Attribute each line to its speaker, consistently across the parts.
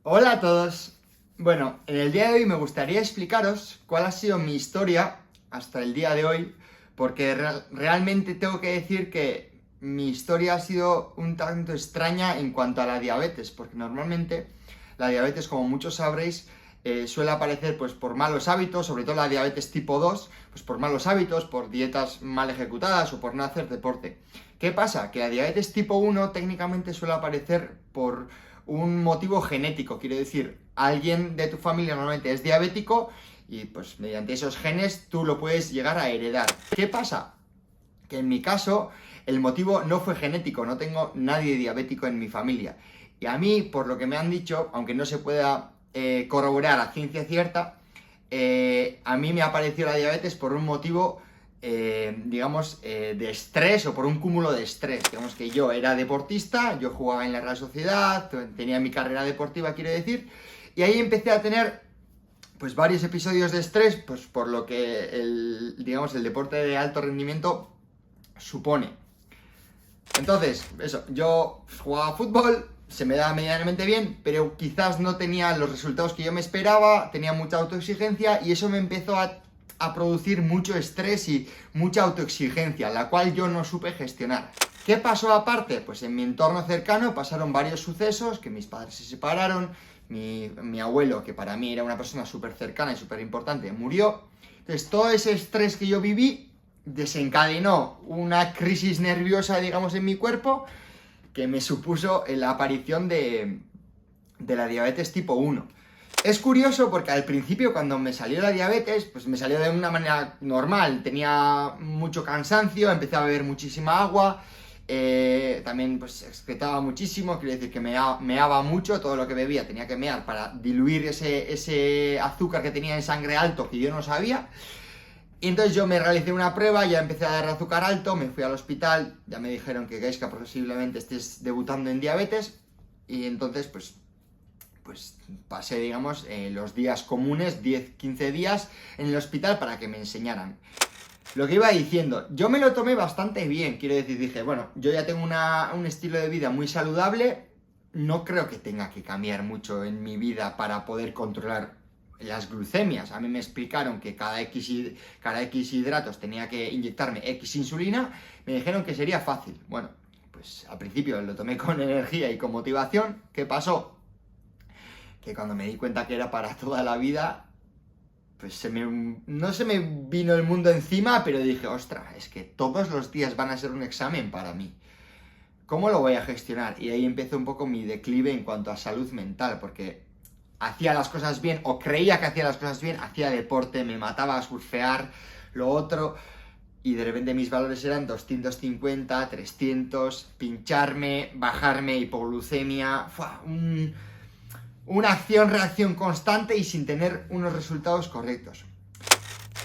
Speaker 1: Hola a todos. Bueno, en el día de hoy me gustaría explicaros cuál ha sido mi historia hasta el día de hoy, porque realmente tengo que decir que mi historia ha sido un tanto extraña en cuanto a la diabetes, porque normalmente la diabetes, como muchos sabréis, suele aparecer pues por malos hábitos, sobre todo la diabetes tipo 2, pues por malos hábitos, por dietas mal ejecutadas o por no hacer deporte. ¿Qué pasa? Que la diabetes tipo 1 técnicamente suele aparecer por un motivo genético, quiero decir, alguien de tu familia normalmente es diabético y pues mediante esos genes tú lo puedes llegar a heredar. ¿Qué pasa? Que en mi caso el motivo no fue genético, no tengo nadie diabético en mi familia. Y a mí, por lo que me han dicho, aunque no se pueda corroborar a ciencia cierta, a mí me apareció la diabetes por un motivo, de estrés o por un cúmulo de estrés. Digamos que yo era deportista, yo jugaba en la Real Sociedad, tenía mi carrera deportiva, quiero decir, y ahí empecé a tener pues varios episodios de estrés, pues por lo que el deporte de alto rendimiento supone. Entonces, eso, yo jugaba fútbol, se me daba medianamente bien, pero quizás no tenía los resultados que yo me esperaba, tenía mucha autoexigencia y eso me empezó a producir mucho estrés y mucha autoexigencia, la cual yo no supe gestionar. ¿Qué pasó aparte? Pues en mi entorno cercano pasaron varios sucesos, que mis padres se separaron, mi abuelo, que para mí era una persona súper cercana y súper importante, murió. Entonces todo ese estrés que yo viví desencadenó una crisis nerviosa, digamos, en mi cuerpo, que me supuso la aparición de la diabetes tipo 1. Es curioso porque al principio cuando me salió la diabetes, pues me salió de una manera normal, tenía mucho cansancio, empecé a beber muchísima agua, también pues excretaba muchísimo, quiere decir que meaba mucho, todo lo que bebía tenía que mear para diluir ese azúcar que tenía en sangre alto que yo no sabía. Y entonces yo me realicé una prueba, ya empecé a dar azúcar alto, me fui al hospital, ya me dijeron que Gaisca posiblemente estés debutando en diabetes, y entonces pues pasé, digamos, los días comunes, 10-15 días en el hospital para que me enseñaran. Lo que iba diciendo, yo me lo tomé bastante bien, quiero decir, dije, bueno, yo ya tengo un estilo de vida muy saludable, no creo que tenga que cambiar mucho en mi vida para poder controlar las glucemias. A mí me explicaron que cada X hidratos tenía que inyectarme X insulina, me dijeron que sería fácil. Bueno, pues al principio lo tomé con energía y con motivación. ¿Qué pasó? Que cuando me di cuenta que era para toda la vida, pues no se me vino el mundo encima, pero dije, ostras, es que todos los días van a ser un examen para mí. ¿Cómo lo voy a gestionar? Y ahí empezó un poco mi declive en cuanto a salud mental, porque hacía las cosas bien, o creía que hacía las cosas bien, hacía deporte, me mataba a surfear, lo otro, y de repente mis valores eran 250, 300, pincharme, bajarme, hipoglucemia, una acción-reacción constante y sin tener unos resultados correctos.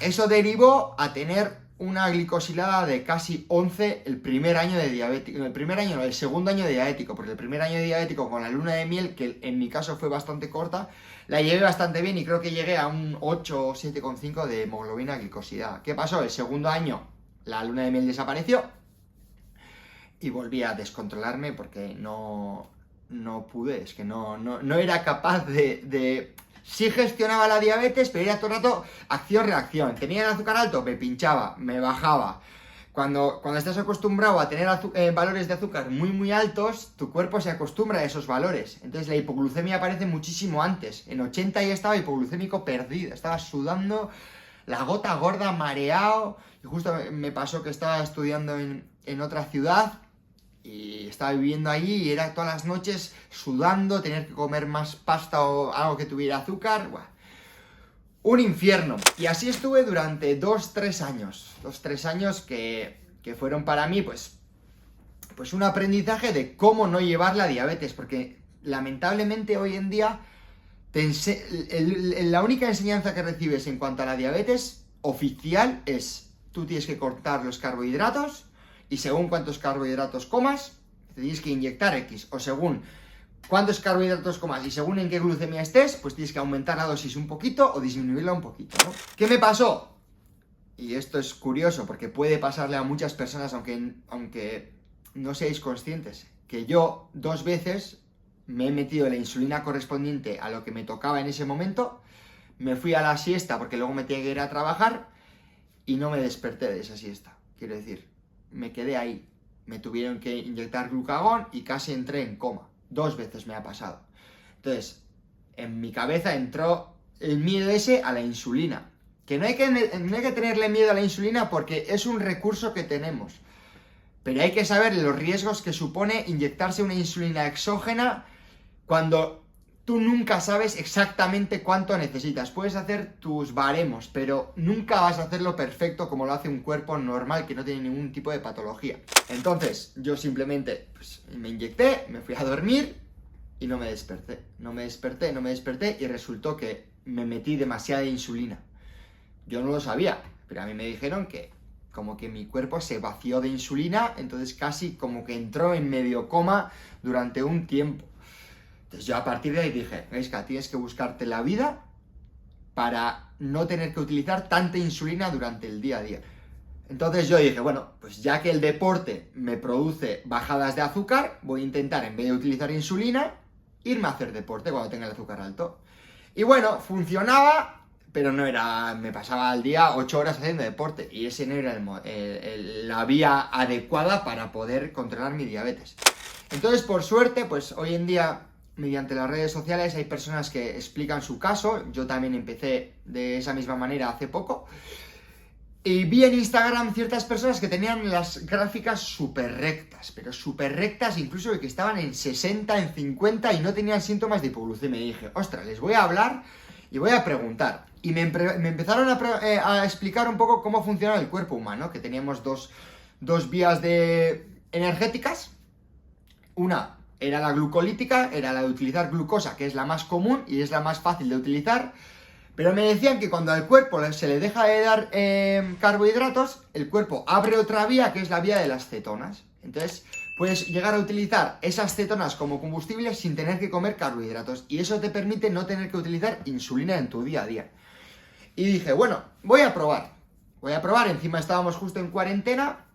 Speaker 1: Eso derivó a tener una glicosilada de casi 11 el primer año de diabético. El primer año, no, el segundo año de diabético, porque el primer año de diabético con la luna de miel, que en mi caso fue bastante corta, la llevé bastante bien y creo que llegué a un 8 o 7,5 de hemoglobina glicosilada. ¿Qué pasó? El segundo año la luna de miel desapareció y volví a descontrolarme porque no pude, es que no era capaz de sí gestionaba la diabetes, pero era todo el rato acción-reacción. Tenía el azúcar alto, me pinchaba, me bajaba. Cuando estás acostumbrado a tener valores de azúcar muy altos, tu cuerpo se acostumbra a esos valores. Entonces la hipoglucemia aparece muchísimo antes. En 80 ya estaba hipoglucémico perdido, estaba sudando, la gota gorda, mareado. Y justo me pasó que estaba estudiando en otra ciudad y estaba viviendo allí y era todas las noches sudando, tener que comer más pasta o algo que tuviera azúcar. Buah. Un infierno. Y así estuve durante 2-3 años. 2-3 años que fueron para mí pues un aprendizaje de cómo no llevar la diabetes. Porque lamentablemente hoy en día la única enseñanza que recibes en cuanto a la diabetes oficial es: tú tienes que cortar los carbohidratos y según cuántos carbohidratos comas, te tienes que inyectar X, o según cuántos carbohidratos comas y según en qué glucemia estés, pues tienes que aumentar la dosis un poquito o disminuirla un poquito, ¿no? ¿Qué me pasó? Y esto es curioso porque puede pasarle a muchas personas, aunque no seáis conscientes, que yo 2 veces me he metido la insulina correspondiente a lo que me tocaba en ese momento, me fui a la siesta porque luego me tenía que ir a trabajar y no me desperté de esa siesta. Quiero decir, me quedé ahí. Me tuvieron que inyectar glucagón y casi entré en coma. 2 veces me ha pasado. Entonces, en mi cabeza entró el miedo ese a la insulina. Que no hay que tenerle miedo a la insulina porque es un recurso que tenemos. Pero hay que saber los riesgos que supone inyectarse una insulina exógena cuando tú nunca sabes exactamente cuánto necesitas. Puedes hacer tus baremos, pero nunca vas a hacerlo perfecto como lo hace un cuerpo normal que no tiene ningún tipo de patología. Entonces, yo simplemente pues, me inyecté, me fui a dormir y no me desperté. No me desperté y resultó que me metí demasiada insulina. Yo no lo sabía, pero a mí me dijeron que como que mi cuerpo se vació de insulina, entonces casi como que entró en medio coma durante un tiempo. Entonces yo a partir de ahí dije, Gaizka, tienes que buscarte la vida para no tener que utilizar tanta insulina durante el día a día. Entonces yo dije, bueno, pues ya que el deporte me produce bajadas de azúcar, voy a intentar, en vez de utilizar insulina, irme a hacer deporte cuando tenga el azúcar alto. Y bueno, funcionaba, pero no era, me pasaba al día 8 horas haciendo deporte y ese no era la vía adecuada para poder controlar mi diabetes. Entonces, por suerte, pues hoy en día, mediante las redes sociales, hay personas que explican su caso. Yo también empecé de esa misma manera hace poco. Y vi en Instagram ciertas personas que tenían las gráficas súper rectas, pero súper rectas, incluso que estaban en 60, en 50 y no tenían síntomas de hipoglucemia. Y dije, ostras, les voy a hablar y voy a preguntar. Y me empezaron a explicar un poco cómo funciona el cuerpo humano, que teníamos dos vías energéticas. Una era la glucolítica, era la de utilizar glucosa, que es la más común y es la más fácil de utilizar. Pero me decían que cuando al cuerpo se le deja de dar carbohidratos, el cuerpo abre otra vía, que es la vía de las cetonas. Entonces, puedes llegar a utilizar esas cetonas como combustible sin tener que comer carbohidratos. Y eso te permite no tener que utilizar insulina en tu día a día. Y dije, bueno, voy a probar. Encima estábamos justo en cuarentena,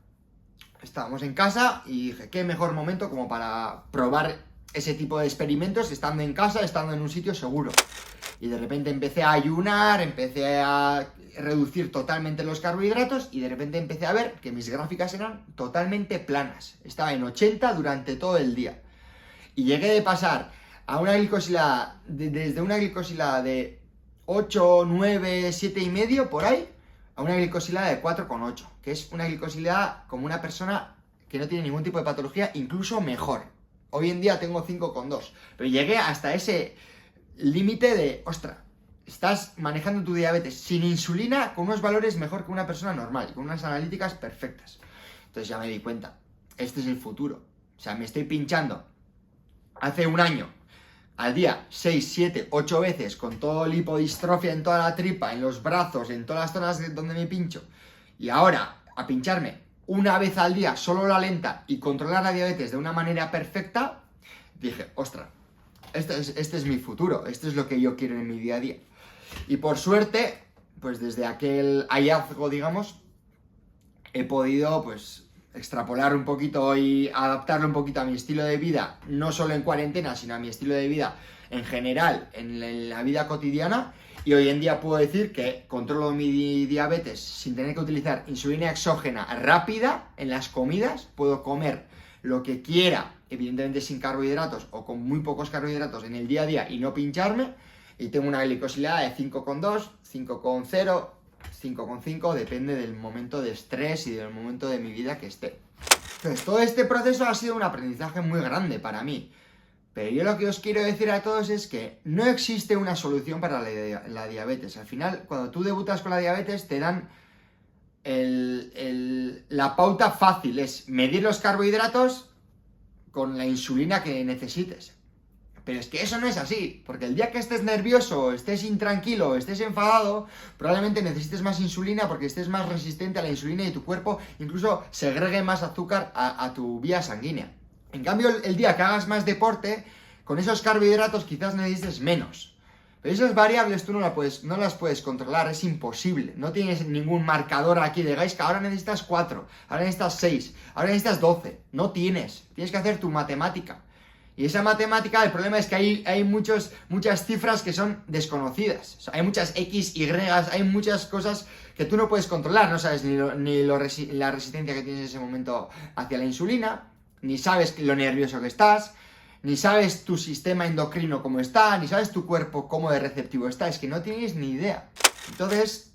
Speaker 1: estábamos en casa y dije, qué mejor momento como para probar ese tipo de experimentos estando en casa, estando en un sitio seguro. Y de repente empecé a ayunar, empecé a reducir totalmente los carbohidratos y de repente empecé a ver que mis gráficas eran totalmente planas. Estaba en 80 durante todo el día. Y llegué de pasar a una glicosilada, desde una glicosilada de 8, 9, 7 y medio por ahí, a una glicosilada de 4,8, que es una glicosilada como una persona que no tiene ningún tipo de patología, incluso mejor. Hoy en día tengo 5,2, pero llegué hasta ese límite de, ostras, estás manejando tu diabetes sin insulina con unos valores mejor que una persona normal, con unas analíticas perfectas. Entonces ya me di cuenta, este es el futuro. O sea, me estoy pinchando hace un año al día 6, 7, 8 veces con todo lipodistrofia en toda la tripa, en los brazos, en todas las zonas donde me pincho. Y ahora a pincharme una vez al día, solo la lenta, y controlar la diabetes de una manera perfecta, dije, ostras, este es mi futuro, esto es lo que yo quiero en mi día a día. Y por suerte, pues desde aquel hallazgo, digamos, he podido, pues, extrapolar un poquito y adaptarlo un poquito a mi estilo de vida, no solo en cuarentena, sino a mi estilo de vida en general, en la vida cotidiana. Y hoy en día puedo decir que controlo mi diabetes sin tener que utilizar insulina exógena rápida en las comidas. Puedo comer lo que quiera, evidentemente sin carbohidratos o con muy pocos carbohidratos en el día a día y no pincharme. Y tengo una glicosilada de 5,2, 5,0, 5,5, depende del momento de estrés y del momento de mi vida que esté. Entonces, todo este proceso ha sido un aprendizaje muy grande para mí. Pero yo lo que os quiero decir a todos es que no existe una solución para la diabetes. Al final, cuando tú debutas con la diabetes, te dan la pauta fácil, es medir los carbohidratos con la insulina que necesites. Pero es que eso no es así, porque el día que estés nervioso, estés intranquilo, estés enfadado, probablemente necesites más insulina porque estés más resistente a la insulina y tu cuerpo incluso segregue más azúcar a tu vía sanguínea. En cambio, el día que hagas más deporte, con esos carbohidratos quizás necesites menos. Pero esas variables tú no las puedes controlar, es imposible. No tienes ningún marcador aquí de Gaizka, ahora necesitas 4, ahora necesitas 6, ahora necesitas 12. No tienes que hacer tu matemática. Y esa matemática, el problema es que hay muchas cifras que son desconocidas. O sea, hay muchas X, Y, hay muchas cosas que tú no puedes controlar. No sabes la resistencia que tienes en ese momento hacia la insulina, ni sabes lo nervioso que estás, ni sabes tu sistema endocrino cómo está, ni sabes tu cuerpo cómo de receptivo está. Es que no tienes ni idea. Entonces,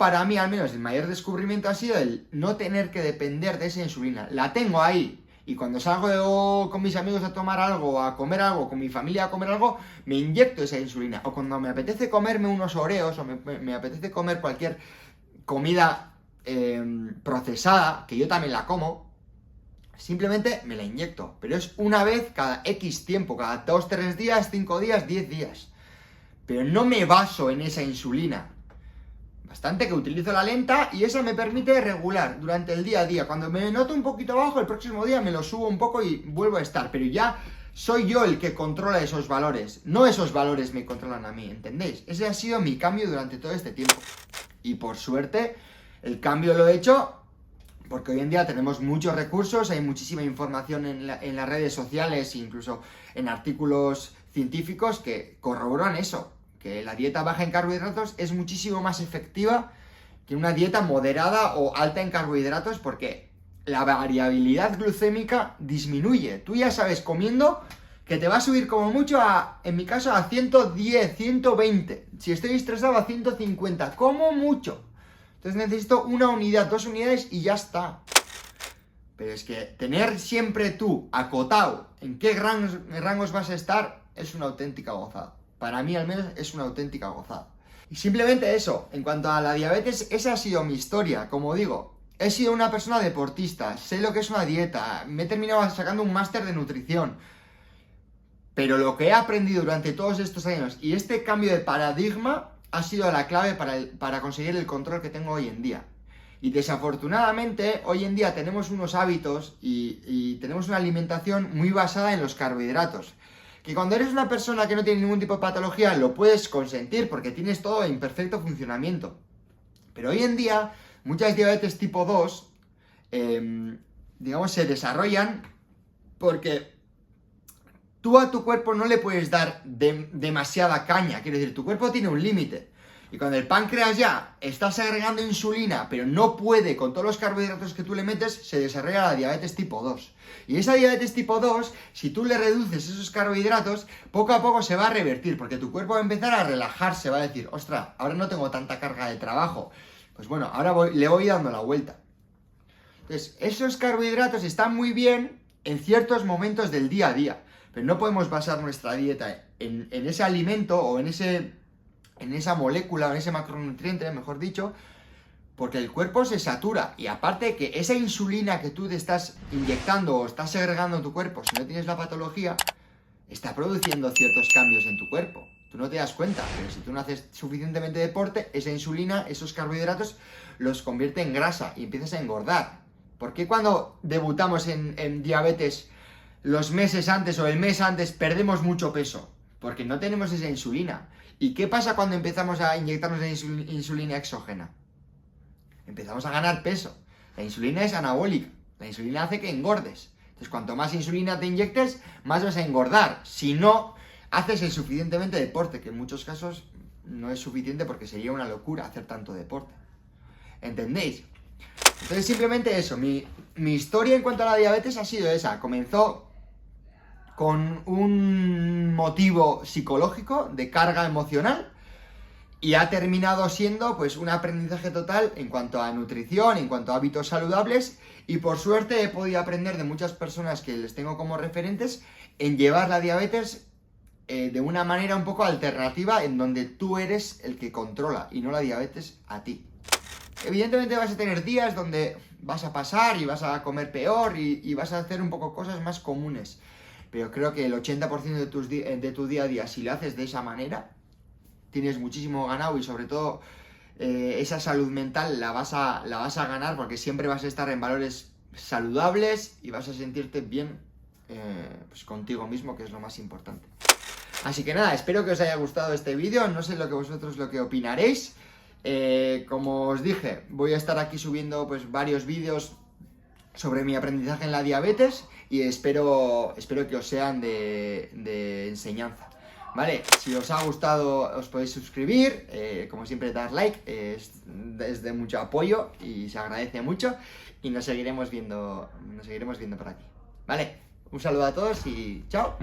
Speaker 1: para mí al menos, el mayor descubrimiento ha sido el no tener que depender de esa insulina. La tengo ahí. Y cuando salgo con mis amigos a tomar algo, a comer algo, con mi familia a comer algo, me inyecto esa insulina. O cuando me apetece comerme unos Oreos, o me apetece comer cualquier comida procesada, que yo también la como, simplemente me la inyecto. Pero es una vez cada X tiempo, cada 2, 3 días, 5 días, 10 días. Pero no me baso en esa insulina. Bastante que utilizo la lenta y esa me permite regular durante el día a día. Cuando me noto un poquito bajo, el próximo día me lo subo un poco y vuelvo a estar. Pero ya soy yo el que controla esos valores. No esos valores me controlan a mí, ¿entendéis? Ese ha sido mi cambio durante todo este tiempo. Y por suerte, el cambio lo he hecho porque hoy en día tenemos muchos recursos, hay muchísima información en las redes sociales, incluso en artículos científicos que corroboran eso. Que la dieta baja en carbohidratos es muchísimo más efectiva que una dieta moderada o alta en carbohidratos porque la variabilidad glucémica disminuye. Tú ya sabes comiendo que te va a subir como mucho en mi caso, a 110, 120. Si estoy estresado, a 150, como mucho. Entonces necesito una unidad, 2 unidades y ya está. Pero es que tener siempre tú acotado en qué rangos vas a estar es una auténtica gozada. Para mí al menos es una auténtica gozada. Y simplemente eso, en cuanto a la diabetes, esa ha sido mi historia. Como digo, he sido una persona deportista, sé lo que es una dieta, me he terminado sacando un máster de nutrición. Pero lo que he aprendido durante todos estos años y este cambio de paradigma ha sido la clave para conseguir el control que tengo hoy en día. Y desafortunadamente, hoy en día tenemos unos hábitos y tenemos una alimentación muy basada en los carbohidratos. Que cuando eres una persona que no tiene ningún tipo de patología lo puedes consentir porque tienes todo en perfecto funcionamiento. Pero hoy en día muchas diabetes tipo 2, digamos, se desarrollan porque tú a tu cuerpo no le puedes dar demasiada caña. Quiero decir, tu cuerpo tiene un límite. Y cuando el páncreas ya está segregando insulina, pero no puede con todos los carbohidratos que tú le metes, se desarrolla la diabetes tipo 2. Y esa diabetes tipo 2, si tú le reduces esos carbohidratos, poco a poco se va a revertir, porque tu cuerpo va a empezar a relajarse, va a decir, ostras, ahora no tengo tanta carga de trabajo. Pues bueno, ahora le voy dando la vuelta. Entonces, esos carbohidratos están muy bien en ciertos momentos del día a día, pero no podemos basar nuestra dieta en ese alimento o en esa molécula, o en ese macronutriente, mejor dicho, porque el cuerpo se satura. Y aparte que esa insulina que tú te estás inyectando o estás segregando en tu cuerpo, si no tienes la patología, está produciendo ciertos cambios en tu cuerpo. Tú no te das cuenta, pero si tú no haces suficientemente deporte, esa insulina, esos carbohidratos, los convierte en grasa y empiezas a engordar. ¿Por qué cuando debutamos en diabetes los meses antes o el mes antes perdemos mucho peso? Porque no tenemos esa insulina. ¿Y qué pasa cuando empezamos a inyectarnos la insulina exógena? Empezamos a ganar peso. La insulina es anabólica. La insulina hace que engordes. Entonces, cuanto más insulina te inyectes, más vas a engordar. Si no haces el suficientemente deporte, que en muchos casos no es suficiente porque sería una locura hacer tanto deporte. ¿Entendéis? Entonces, simplemente eso. Mi historia en cuanto a la diabetes ha sido esa. Comenzó con un motivo psicológico de carga emocional y ha terminado siendo pues un aprendizaje total en cuanto a nutrición, en cuanto a hábitos saludables y por suerte he podido aprender de muchas personas que les tengo como referentes en llevar la diabetes de una manera un poco alternativa en donde tú eres el que controla y no la diabetes a ti. Evidentemente vas a tener días donde vas a pasar y vas a comer peor y vas a hacer un poco cosas más comunes. Pero creo que el 80% de tu día a día, si lo haces de esa manera, tienes muchísimo ganado y sobre todo esa salud mental la vas a ganar porque siempre vas a estar en valores saludables y vas a sentirte bien pues contigo mismo, que es lo más importante. Así que nada, espero que os haya gustado este vídeo, no sé vosotros lo que opinaréis. Como os dije, voy a estar aquí subiendo pues varios vídeos sobre mi aprendizaje en la diabetes y espero que os sean de enseñanza. Vale, si os ha gustado os podéis suscribir, como siempre dar like, es de mucho apoyo y se agradece mucho y nos seguiremos viendo por aquí. Vale, un saludo a todos y chao.